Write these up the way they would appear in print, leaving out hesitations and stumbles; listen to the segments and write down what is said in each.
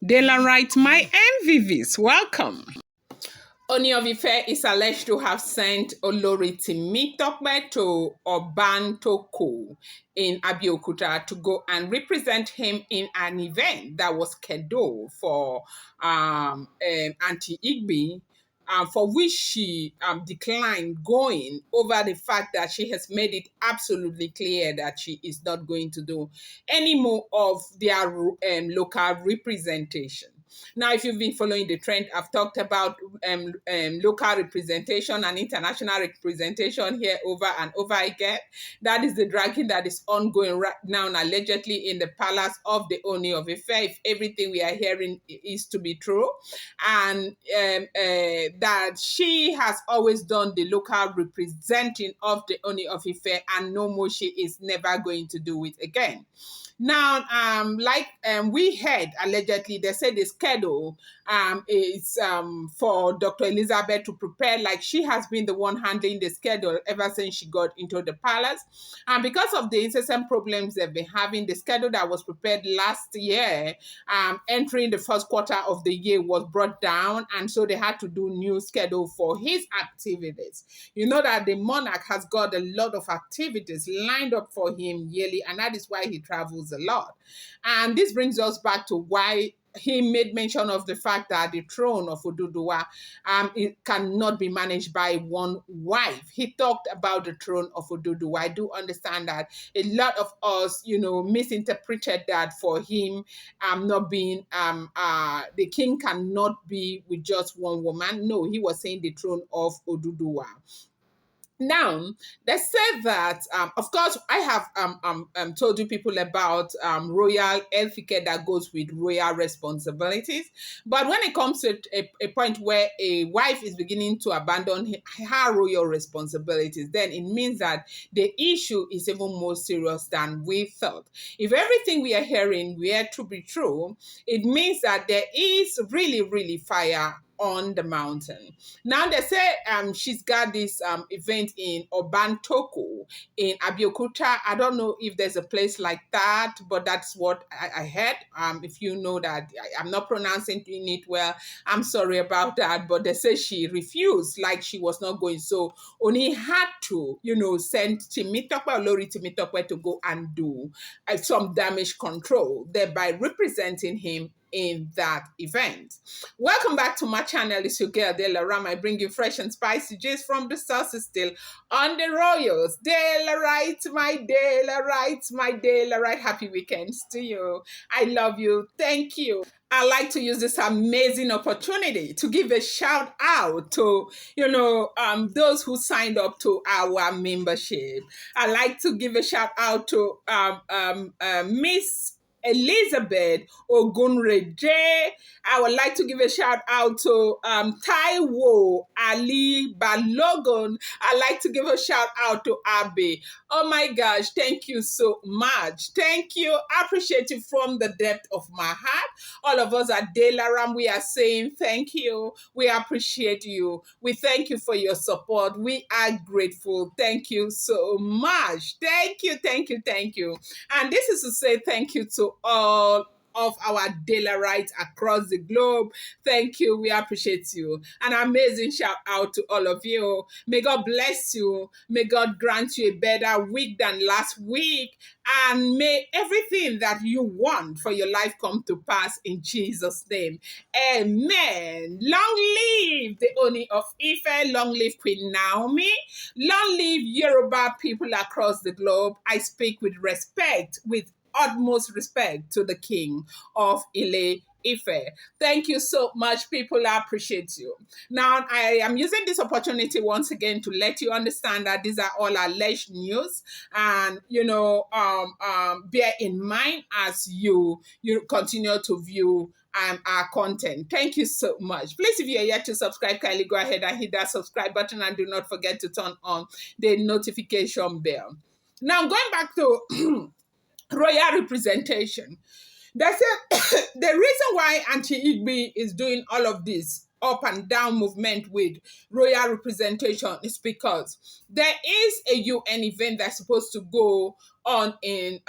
Daylight, my MVVs, welcome. Ooni of Ife is alleged to have sent Olori Temitope to Obantoko in Abeokuta to go and represent him in an event that was scheduled for Aunty Igbi, for which she declined going over the fact that she has made it absolutely clear that she is not going to do any more of their local representation. Now, if you've been following the trend, I've talked about local representation and international representation here over and over again. That is the dragging that is ongoing right now, allegedly in the palace of the Ooni of Ife, if everything we are hearing is to be true. And that she has always done the local representing of the Ooni of Ife, and no more, she is never going to do it again. Now, we heard allegedly, they said the schedule is for Dr. Elizabeth to prepare, like she has been the one handling the schedule ever since she got into the palace. And because of the incessant problems they've been having, the schedule that was prepared last year, entering the first quarter of the year, was brought down, and so they had to do new schedule for his activities. You know that the monarch has got a lot of activities lined up for him yearly, and that is why he travels a lot. And this brings us back to why he made mention of the fact that the throne of Oduduwa it cannot be managed by one wife. He talked about the throne of Oduduwa. I do understand that a lot of us, misinterpreted that for him not being the king cannot be with just one woman. No, he was saying the throne of Oduduwa. Now, they said that, of course, I have told you people about royal etiquette that goes with royal responsibilities. But when it comes to a point where a wife is beginning to abandon her royal responsibilities, then it means that the issue is even more serious than we thought. If everything we are hearing were to be true, it means that there is really, really fire on the mountain. Now they say she's got this event in Obantoko in Abeokuta. I don't know if there's a place like that, but that's what I heard. If you know that, I'm not pronouncing it well. I'm sorry about that, but they say she refused, like she was not going. So Oni had to, send Temitope, Olori Temitope, to go and do some damage control, thereby representing him in that event. Welcome back to my channel. It's your girl Delaram. I bring you fresh and spicy gist from the sources still on the royals. Delarite, my Delarite, my Delarite. Happy weekends to you. I love you. Thank you. I like to use this amazing opportunity to give a shout out to, those who signed up to our membership. I like to give a shout out to Miss Elizabeth Ogunreje. I would like to give a shout out to Taiwo Ali Balogun. I'd like to give a shout out to Abe. Oh my gosh, thank you so much. Thank you. I appreciate you from the depth of my heart. All of us at Delaram, we are saying thank you. We appreciate you. We thank you for your support. We are grateful. Thank you so much. Thank you, thank you, thank you. And this is to say thank you to all of our Delarites across the globe. Thank you. We appreciate you. An amazing shout out to all of you. May God bless you. May God grant you a better week than last week. And may everything that you want for your life come to pass in Jesus' name. Amen. Long live the Ooni of Ife. Long live Queen Naomi. Long live Yoruba people across the globe. I speak with respect, with utmost respect to the King of Ile Ife. Thank you so much, people. I appreciate you. Now, I am using this opportunity once again to let you understand that these are all alleged news, and bear in mind as you continue to view our content. Thank you so much. Please, if you are yet to subscribe, kindly go ahead and hit that subscribe button, and do not forget to turn on the notification bell. Now, going back to royal representation. They said the reason why Aunty Igbi is doing all of this up and down movement with royal representation is because there is a UN event that's supposed to go on in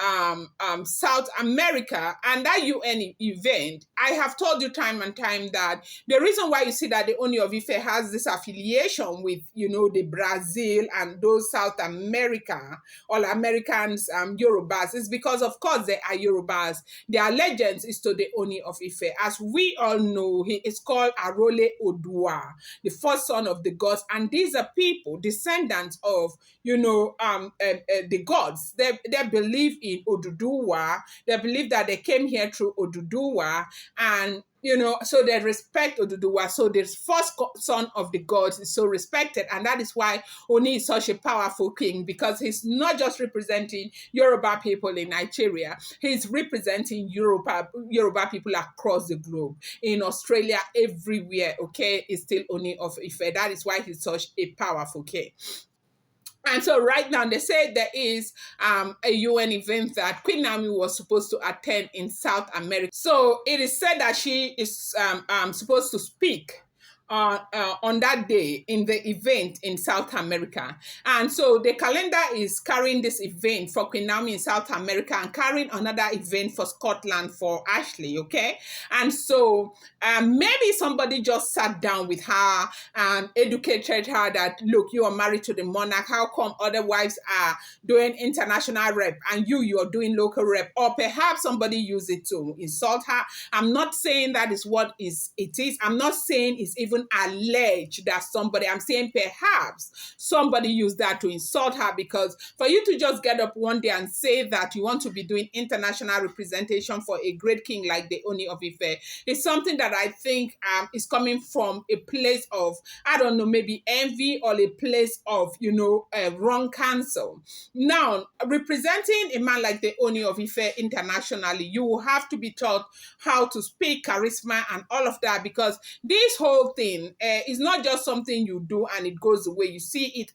South America, and that event, I have told you time and time that the reason why you see that the Ooni of Ife has this affiliation with, the Brazil and those South America, all Americans, Yorubas, is because, of course, they are Yorubas. Their allegiance is to the Ooni of Ife. As we all know, he is called Arole Odua, the first son of the gods. And these are people, descendants of, the gods. They believe in Oduduwa. They believe that they came here through Oduduwa. And so they respect Oduduwa. So the first son of the gods is so respected. And that is why Oni is such a powerful king, because he's not just representing Yoruba people in Nigeria. He's representing Yoruba people across the globe. In Australia, everywhere, okay, is still Oni of Ife. That is why he's such a powerful king. And so right now they say there is a UN event that Queen Naomi was supposed to attend in South America. So it is said that she is supposed to speak on that day in the event in South America. And so the calendar is carrying this event for Queen Naomi in South America and carrying another event for Scotland for Ashley, okay? And so maybe somebody just sat down with her and educated her that, look, you are married to the monarch. How come other wives are doing international rep and you're doing local rep? Or perhaps somebody used it to insult her. I'm not saying that is what it is. I'm not saying it's even alleged that somebody, I'm saying perhaps somebody used that to insult her, because for you to just get up one day and say that you want to be doing international representation for a great king like the Ooni of Ife is something that I think is coming from a place of, I don't know, maybe envy, or a place of, wrong counsel. Now, representing a man like the Ooni of Ife internationally, you will have to be taught how to speak, charisma, and all of that, because this whole thing is not just something you do and it goes away. You see it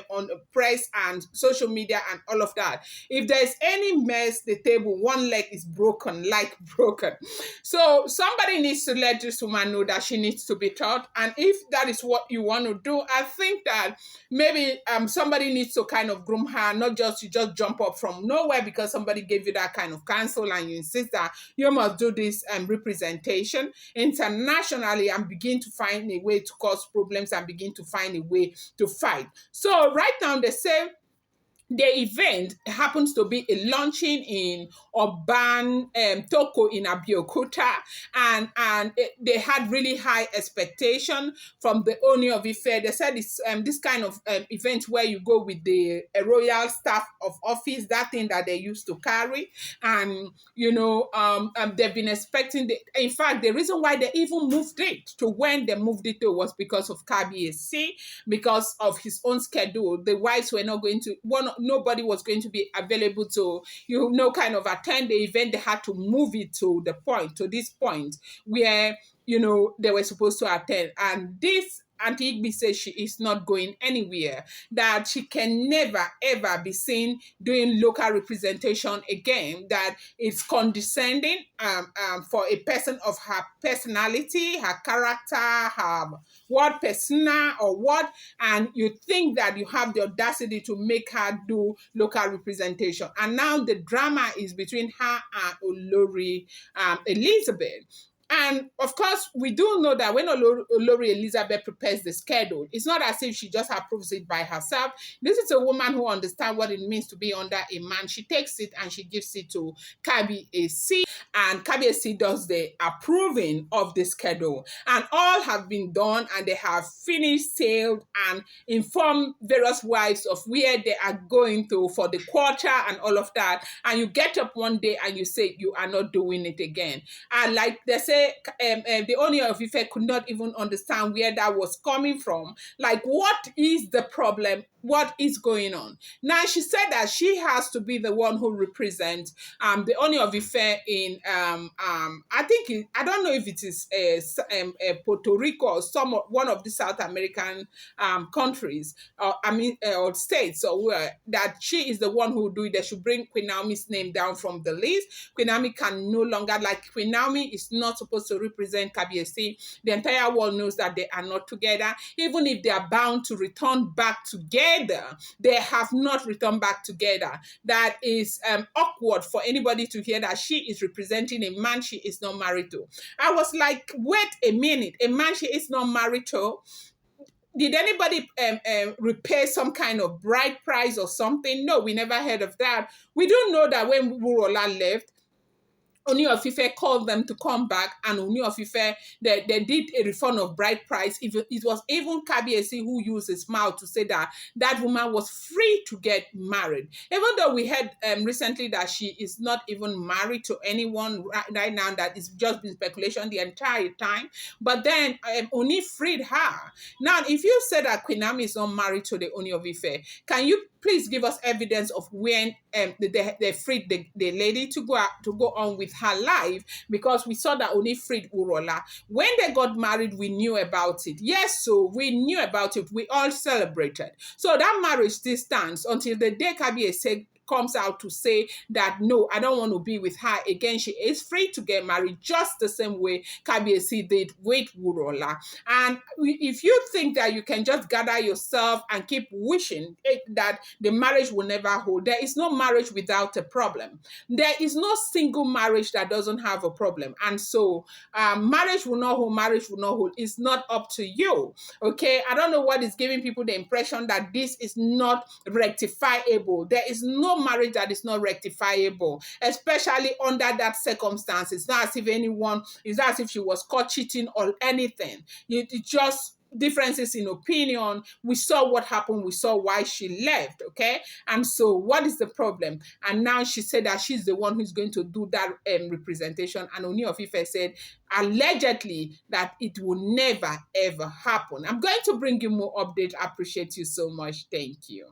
on press and social media and all of that. If there's any mess, the table, one leg is broken, like broken. So somebody needs to let this woman know that she needs to be taught. And if that is what you want to do, I think that maybe somebody needs to kind of groom her, not just you just jump up from nowhere because somebody gave you that kind of counsel and you insist that you must do this representation internationally and begin to find a way to cause problems and begin to find a way to fight. So right now they say the event happens to be a launching in Oban Toko in Abeokuta, and they had really high expectation from the Ooni of Ife. They said it's this kind of event where you go with the royal staff of office, that thing that they used to carry, and they've been expecting in fact, the reason why they even moved it to when they moved it to was because of KBAC, because of his own schedule. The wives were not going to nobody was going to be available to, kind of attend the event. They had to move it to this point where, they were supposed to attend. And this Aunty Igbi says she is not going anywhere, that she can never, ever be seen doing local representation again, that it's condescending for a person of her personality, her character, her what persona or what, and you think that you have the audacity to make her do local representation. And now the drama is between her and Olori Elizabeth. And of course, we do know that when Olori Elizabeth prepares the schedule, it's not as if she just approves it by herself. This is a woman who understands what it means to be under a man. She takes it and she gives it to KBAC, and KBAC does the approving of the schedule. And all have been done, and they have finished, sailed, and informed various wives of where they are going to for the quarter and all of that. And you get up one day and you say you are not doing it again. And like they say, the Ooni of Ife could not even understand where that was coming from. Like, what is the problem? What is going on? Now, she said that she has to be the one who represents the Ooni of Ife in, I don't know if it is Puerto Rico or one of the South American countries, or states, or where, that she is the one who do it. They should bring Queen Naomi's name down from the list. Queen Naomi can no longer, Queen Naomi is not supposed to represent KBAC. The entire world knows that they are not together. Even if they are bound to return back together, together. They have not returned back together. That is awkward for anybody to hear that she is representing a man she is not married to. I was like, wait a minute, a man she is not married to? Did anybody repay some kind of bride price or something? No, we never heard of that. We do know that when Wurola left, Ooni of Ife called them to come back, and Ooni of Ife, they did a refund of bride price. It was even Kabiyesi who used his mouth to say that that woman was free to get married. Even though we heard recently that she is not even married to anyone right now, that it's just been speculation the entire time. But then Ooni freed her. Now, if you say that Queen Naomi is not married to the Ooni of Ife, can you please give us evidence of when they freed the lady to go on with her life? Because we saw that only freed Urola. When they got married, we knew about it. Yes, so we knew about it. We all celebrated. So that marriage still stands until the day Kabiyesi comes out to say that, no, I don't want to be with her again. She is free to get married just the same way Kabiyesi did with Wurola. And if you think that you can just gather yourself and keep wishing that the marriage will never hold, there is no marriage without a problem. There is no single marriage that doesn't have a problem. And so marriage will not hold, marriage will not hold. It's not up to you. Okay, I don't know what is giving people the impression that this is not rectifiable. There is no marriage that is not rectifiable, especially under that circumstance. It's not as if it's not as if she was caught cheating or anything. It just differences in opinion. We saw what happened. We saw why she left. Okay, and so what is the problem? And now she said that she's the one who's going to do that representation. And Ooni of Ife said allegedly that it will never ever happen. I'm going to bring you more updates. I appreciate you so much. Thank you.